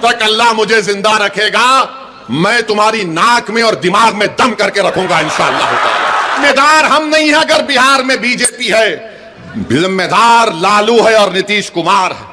तक अल्लाह मुझे जिंदा रखेगा, मैं तुम्हारी नाक में और दिमाग में दम करके रखूंगा इंशाअल्लाह ताला। जिम्मेदार हम नहीं है अगर बिहार में बीजेपी है, जिम्मेदार लालू है और नीतीश कुमार है।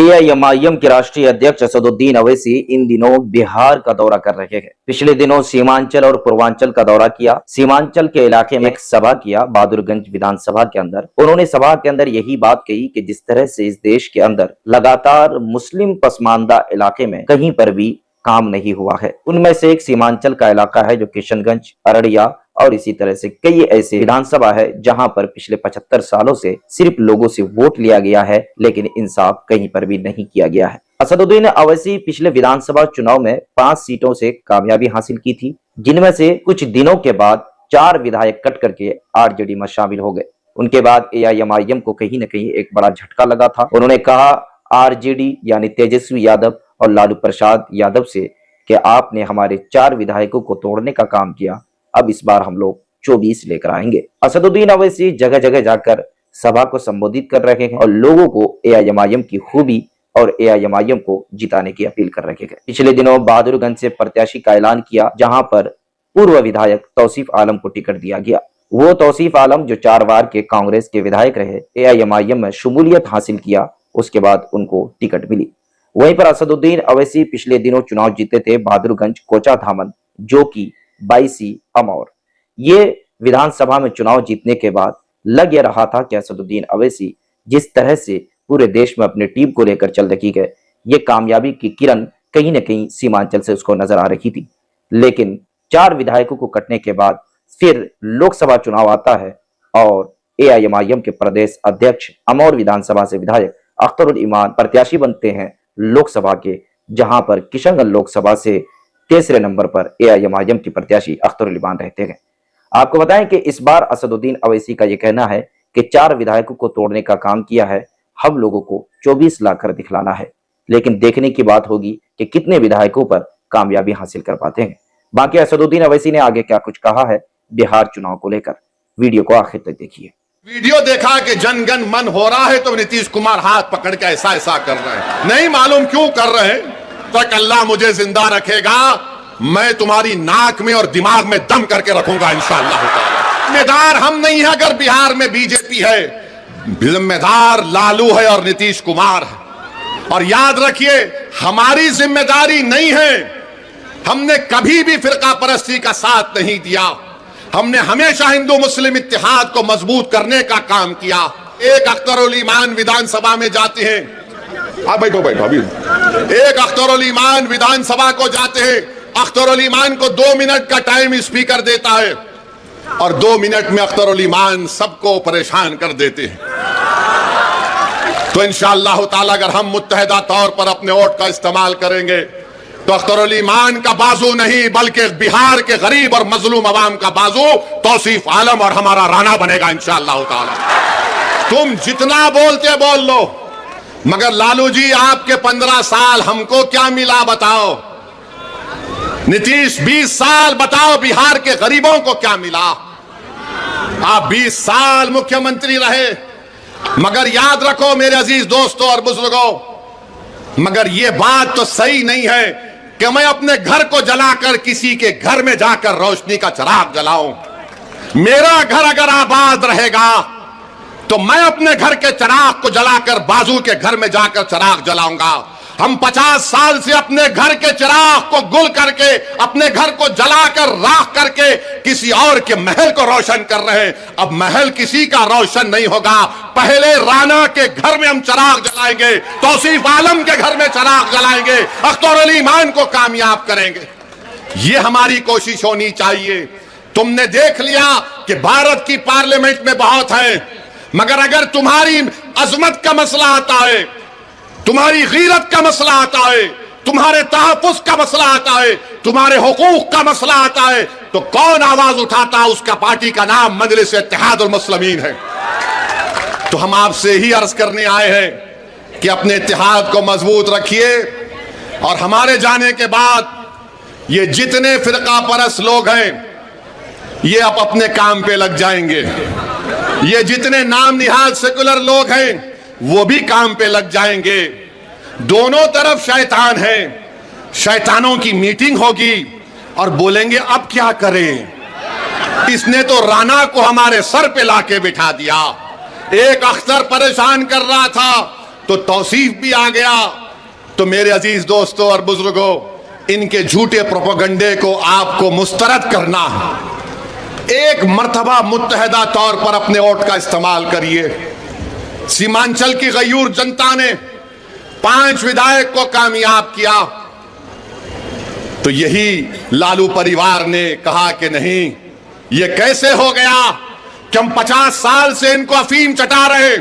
एआईएमआईएम के राष्ट्रीय अध्यक्ष असदुद्दीन अवैसी इन दिनों बिहार का दौरा कर रहे हैं। पिछले दिनों सीमांचल और पूर्वांचल का दौरा किया। सीमांचल के इलाके में एक सभा किया बहादुरगंज विधानसभा के अंदर। उन्होंने सभा के अंदर यही बात कही कि जिस तरह से इस देश के अंदर लगातार मुस्लिम पसमानदा इलाके में कहीं पर भी काम नहीं हुआ है, उनमें से एक सीमांचल का इलाका है जो किशनगंज, अररिया और इसी तरह से कई ऐसे विधानसभा है जहां पर पिछले 75 सालों से सिर्फ लोगों से वोट लिया गया है, लेकिन इंसाफ कहीं पर भी नहीं किया गया है। असदुद्दीन अवैसी पिछले विधानसभा चुनाव में 5 सीटों से कामयाबी हासिल की थी, जिनमें से कुछ दिनों के बाद 4 विधायक कट करके आरजेडी में शामिल हो गए। उनके बाद एआईएमआईएम को कहीं न कहीं एक बड़ा झटका लगा था। उन्होंने कहा आरजेडी यानी तेजस्वी यादव और लालू प्रसाद यादव से कि आपने हमारे 4 विधायकों को तोड़ने का काम किया, अब इस बार हम लोग 24 लेकर आएंगे। असदुद्दीन अवैसी जगह जगह जाकर सभा को संबोधित कर रहे हैं और लोगों को एआईएमआईएम की खूबी और एआईएमआईएम को जिताने की अपील कर रहे हैं। पिछले दिनों बहादुरगंज से प्रत्याशी का ऐलान किया, जहां पर पूर्व विधायक तौसीफ आलम को टिकट दिया गया। वो तौसीफ आलम जो 4 बार के कांग्रेस के विधायक रहे, एआईएमआईएम में शमूलियत हासिल किया, उसके बाद उनको टिकट मिली। वहीं पर असदुद्दीन अवैसी पिछले दिनों चुनाव जीते थे बहादुरगंज कोचा धामन, जो कि 22 अमौर। ये विधानसभा में चुनाव जीतने के बाद लग ये रहा था कि असदुद्दीन अवैसी जिस तरह से पूरे देश में अपनी टीम को लेकर चल रही है, ये कामयाबी की किरण कहीं न कहीं सीमांचल से उसको नजर आ रही थी। लेकिन 4 विधायकों को कटने के बाद फिर लोकसभा चुनाव आता है और एआईएमआईएम के प्रदेश अध्यक्ष अमौर विधानसभा से विधायक अख्तरुल ईमान प्रत्याशी बनते हैं लोकसभा के, जहां पर किशनगंज लोकसभा से तीसरे नंबर पर एआईएमआईएम की प्रत्याशी अख्तरुल ईमान रहते हैं। आपको बताएं कि इस बार असदुद्दीन अवैसी का यह कहना है कि 4 विधायकों को तोड़ने का काम किया है, हम लोगों को 24 लाख कर दिखलाना है। लेकिन देखने की बात होगी कि कितने विधायकों पर कामयाबी हासिल कर पाते हैं। बाकी असदुद्दीन अवैसी ने आगे क्या कुछ कहा है बिहार चुनाव को लेकर, वीडियो को आखिर तक देखिए। वीडियो देखा कि जनगण मन हो रहा है तो नीतीश कुमार हाथ पकड़ के ऐसा ऐसा कर रहे हैं, नहीं मालूम क्यों कर रहे हैं। तक अल्लाह मुझे जिंदा रखेगा, मैं तुम्हारी नाक में और दिमाग में दम करके रखूंगा इंशाअल्लाह ताला। जिम्मेदार हम नहीं है अगर बिहार में बीजेपी है, जिम्मेदार लालू है और नीतीश कुमार है। और याद रखिए, हमारी जिम्मेदारी नहीं है, हमने कभी भी फिरका परस्ती का साथ नहीं दिया, हमने हमेशा हिंदू मुस्लिम इत्तेहाद को मजबूत करने का काम किया। एक अख्तरुल ईमान विधानसभा में जाते हैं, आप बैठो बैठो अभी, एक अख्तरुल ईमान विधानसभा को जाते हैं, अख्तरुल ईमान को 2 मिनट का टाइम स्पीकर देता है और 2 मिनट में अख्तरुल ईमान सबको परेशान कर देते हैं। तो इंशाअल्लाह ताला अगर हम मुत्तहिदा तौर पर अपने वोट का इस्तेमाल करेंगे तो अख्तरुल ईमान का बाजू नहीं बल्कि बिहार के गरीब और मजलूम अवाम का बाजू तौसीफ आलम और हमारा राणा बनेगा इंशाअल्लाह ताला। तुम जितना बोलते बोल लो, मगर लालू जी आपके 15 साल हमको क्या मिला बताओ। नीतीश 20 साल बताओ बिहार के गरीबों को क्या मिला। आप 20 साल मुख्यमंत्री रहे, मगर याद रखो मेरे अजीज दोस्तों और बुजुर्गों, मगर यह बात तो सही नहीं है कि मैं अपने घर को जलाकर किसी के घर में जाकर रोशनी का चिराग जलाऊं। मेरा घर अगर आबाद रहेगा तो मैं अपने घर के चिराग को जलाकर बाजू के घर में जाकर चिराग जलाऊंगा। हम 50 साल से अपने घर के चिराग को गुल करके, अपने घर को जलाकर राख करके किसी और के महल को रोशन कर रहे हैं। अब महल किसी का रोशन नहीं होगा, पहले राणा के घर में हम चिराग जलाएंगे, तौसीफ आलम के घर में चिराग जलाएंगे, अख्तरुल ईमान को कामयाब करेंगे। ये हमारी कोशिश होनी चाहिए। तुमने देख लिया कि भारत की पार्लियामेंट में बहुत है, मगर अगर तुम्हारी अजमत का मसला आता है, तुम्हारी गीरत का मसला आता है, तुम्हारे तहफ्फुज़ का मसला आता है, तुम्हारे हुकूक का मसला आता है, तो कौन आवाज उठाता है? उसका पार्टी का नाम मजलिस इत्तेहादुल मुस्लिमीन है। तो हम आपसे ही अर्ज करने आए हैं कि अपने इत्तेहाद को मजबूत रखिए और हमारे जाने के बाद ये जितने फिरका परस्त लोग हैं ये अब अपने काम पे लग जाएंगे। ये जितने नाम निहाद सेकुलर लोग हैं वो भी काम पे लग जाएंगे। दोनों तरफ शैतान है, शैतानों की मीटिंग होगी और बोलेंगे अब क्या करें। इसने तो राणा को हमारे सर पे लाके बिठा दिया। एक अख्तर परेशान कर रहा था तो तौसीफ भी आ गया। तो मेरे अजीज दोस्तों और बुजुर्गों, इनके झूठे प्रोपेगेंडे को आपको मुस्तरद करना है। एक मर्तबा मुत्तहदा तौर पर अपने वोट का इस्तेमाल करिए। सीमांचल की गयूर जनता ने 5 विधायक को कामयाब किया तो यही लालू परिवार ने कहा कि नहीं, ये कैसे हो गया कि हम 50 साल से इनको अफीम चटा रहे,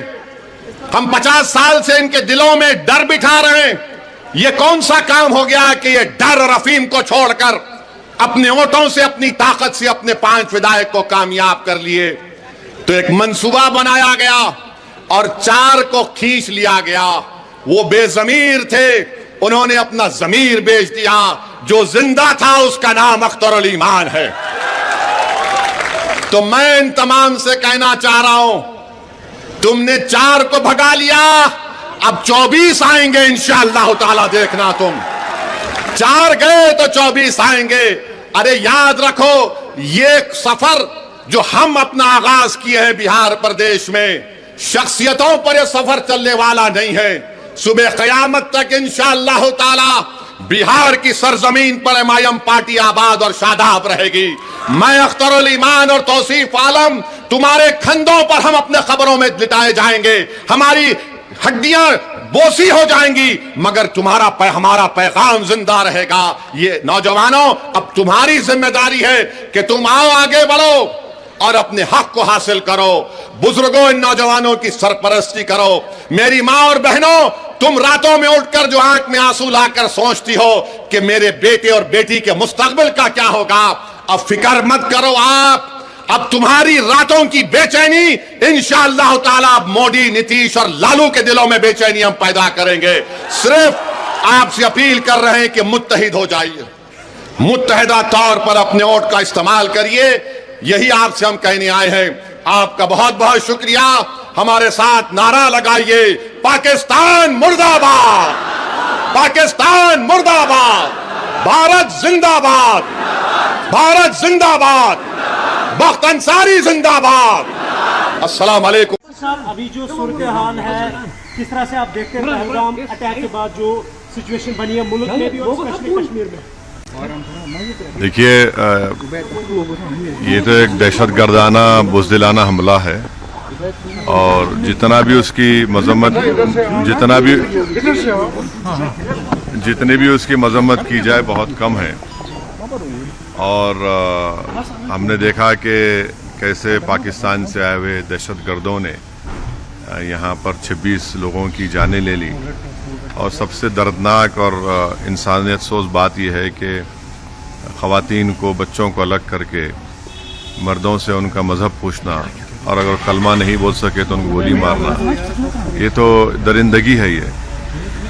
हम 50 साल से इनके दिलों में डर बिठा रहे हैं। ये कौन सा काम हो गया कि ये डर और अफीम को छोड़कर अपने वोटों से, अपनी ताकत से अपने 5 विधायक को कामयाब कर लिए। तो एक मंसूबा बनाया गया और 4 को खींच लिया गया। वो बेजमीर थे, उन्होंने अपना जमीर बेच दिया। जो जिंदा था उसका नाम अख्तर ईमान है। तो मैं इन तमाम से कहना चाह रहा हूं, तुमने 4 को भगा लिया, अब 24 आएंगे इंशाअल्लाह ताला, देखना तुम। 4 गए तो 24 आएंगे। अरे याद रखो, ये सफर जो हम अपना आगाज किए हैं बिहार प्रदेश में, शख्सियतों पर यह सफर चलने वाला नहीं है। सुबह क़यामत तक इंशाअल्लाह ताला बिहार की सरजमीन पर एमआईएम पार्टी आबाद और शादाब रहेगी। मैं अख्तर ईमान और तौसीफ आलम, तुम्हारे खंदों पर हम अपने खबरों में लिटाए जाएंगे, हमारी हड्डियां बोसी हो जाएंगी, मगर हमारा पैगाम जिंदा रहेगा। ये नौजवानों, अब तुम्हारी जिम्मेदारी है कि तुम आओ, आगे बढ़ो और अपने हक को हासिल करो। बुजुर्गों, इन नौजवानों की सरपरस्ती करो। मेरी मां और बहनों, तुम रातों में उठकर जो आंख में आंसू लाकर सोचती हो कि मेरे बेटे और बेटी के मुस्तकबिल का क्या होगा, अब फिक्र मत करो। अब तुम्हारी रातों की बेचैनी इंशाअल्लाह ताला मोदी, नीतीश और लालू के दिलों में बेचैनी हम पैदा करेंगे। सिर्फ आपसे अपील कर रहे हैं कि मुत्तहिद हो जाइए, मुत्तहिदा तौर पर अपने वोट का इस्तेमाल करिए। यही आपसे हम कहने आए हैं। आपका बहुत बहुत शुक्रिया। हमारे साथ नारा लगाइए, पाकिस्तान मुर्दाबाद, पाकिस्तान मुर्दाबाद, भारत जिंदाबाद, भारत जिंदाबाद, वक्त अंसारी जिंदाबाद। अस्सलाम वालेकुम। साहब, अभी जो सूरत हाल है, किस तरह से आप देखते हैं पहलगाम अटैक के बाद जो सिचुएशन बनी है मुल्क में भी और स्पेशली कश्मीर में? देखिए, ये तो एक दहशतगर्दाना बुज़दिलाना हमला है और जितना भी उसकी मजम्मत, जितनी भी उसकी मजम्मत की जाए बहुत कम है। और हमने देखा कि कैसे पाकिस्तान से आए हुए दहशतगर्दों ने यहाँ पर 26 लोगों की जानें ले ली। और सबसे दर्दनाक और इंसानियत सोच बात यह है कि ख़वातीन को, बच्चों को अलग करके मर्दों से उनका मज़हब पूछना और अगर कलमा नहीं बोल सके तो उनको गोली मारना, ये तो दरिंदगी है। ये